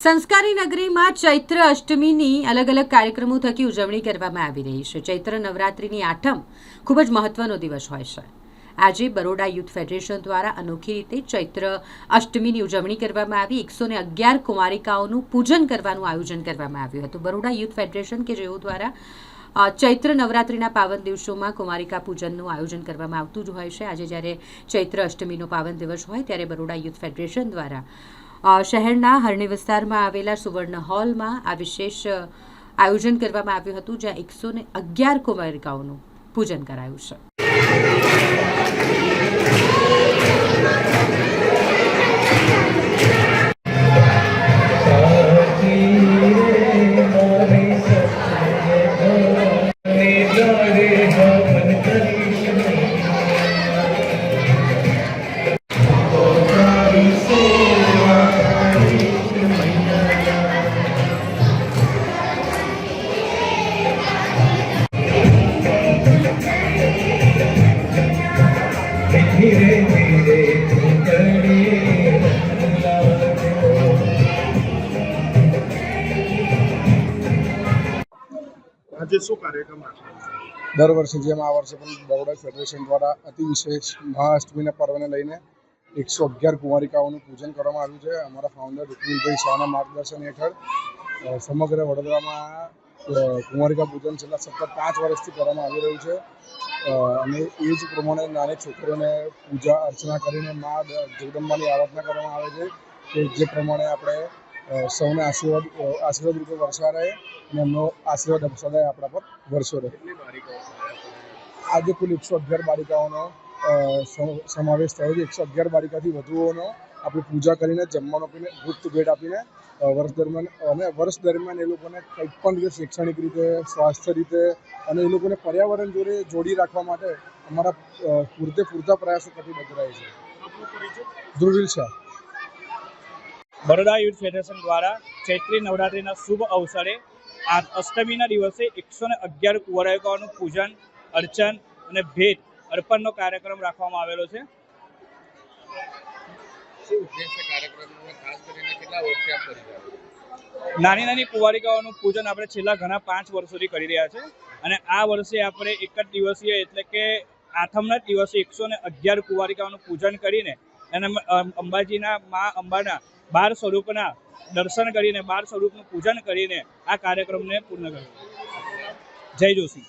સંસ્કારી નગરીમાં ચૈત્ર અષ્ટમીની અલગ અલગ કાર્યક્રમો થકી ઉજવણી કરવામાં આવી રહી છે। ચૈત્ર નવરાત્રિની આઠમ ખૂબ જ મહત્વનો દિવસ હોય છે। આજે બરોડા યુથ ફેડરેશન દ્વારા અનોખી રીતે ચૈત્ર અષ્ટમીની ઉજવણી કરવામાં આવી। 111 કુમારિકાઓનું પૂજન કરવાનું આયોજન કરવામાં આવ્યું હતું। બરોડા યુથ ફેડરેશન કે જેઓ દ્વારા ચૈત્ર નવરાત્રિના પાવન દિવસોમાં કુમારિકા પૂજનનું આયોજન કરવામાં આવતું જ હોય છે। આજે જ્યારે ચૈત્ર અષ્ટમીનો પાવન દિવસ હોય ત્યારે બરોડા યુથ ફેડરેશન દ્વારા શહેરના હરણી વિસ્તારમાં આવેલા સુવર્ણ હોલમાં આ વિશેષ આયોજન કરવામાં આવ્યું હતું, જ્યાં 111 કુમારિકાઓનું પૂજન કરાયું છે। આજે શું કાર્યક્રમ દર વર્ષે જેમ આ વર્ષે પણ બરોડા ફેડરેશન દ્વારા અતિ વિશેષ મહાઅષ્ટમીના પર્વને લઈને 111 કુમારિકાઓનું પૂજન કરવામાં આવ્યું છે। અમારા ફાઉન્ડર રુકમિલભાઈ શાહના માર્ગદર્શન હેઠળ સમગ્ર વડોદરામાં કુમારિકા પૂજન છેલ્લા સતત 5 વર્ષથી કરવામાં આવી રહ્યું છે અને એ જ પ્રમાણે નાની છોકરીઓને પૂજા અર્ચના કરીને મા જગદંબાની આરાધના કરવામાં આવે છે કે જે પ્રમાણે આપણે સૌને આશીર્વાદ રૂપે વર્ષા રહે અને એમનો આશીર્વાદ સદાય આપણા પર વર્ષો રહે। આજે કુલ 111 બાળિકાઓનો સમાવેશ થયો છે। 111 બાળિકાથી વધુઓનો આપણે પૂજા કરીને જમવાનો આપીને ગુપ્ત ભેટ આપીને વર્ષ દરમિયાન એ લોકોને કંઈક પણ રીતે શૈક્ષણિક રીતે સ્વાસ્થ્ય રીતે અને એ લોકોને પર્યાવરણ જોડે જોડી રાખવા માટે અમારા પૂરતા પ્રયાસો કટિબદ્ધ રહે છે। ધ્રુવીલ શાહ। બરોડા યુથ ફેડરેશન દ્વારા ચૈત્રી નવરાત્રિના શુભ અવસરે આ અષ્ટમીના દિવસે 111 કુંવરિકાઓનું પૂજન અર્ચન અને ભેટ અર્પણનો કાર્યક્રમ રાખવામાં આવેલો છે। નાની કુંવરિકાઓનું પૂજન આપણે છેલ્લા ઘણા 5 વર્ષોથી કરી રહ્યા છે અને આ વર્ષે આપણે એક જ દિવસીય એટલે કે આઠમના દિવસે 111 કુંવરિકાઓનું પૂજન કરીને અને અંબાજીના મા અંબાના 12 સ્વરૂપના દર્શન કરીને 12 સ્વરૂપનું પૂજન કરીને આ કાર્યક્રમને પૂર્ણ કર્યો। જય જોશી।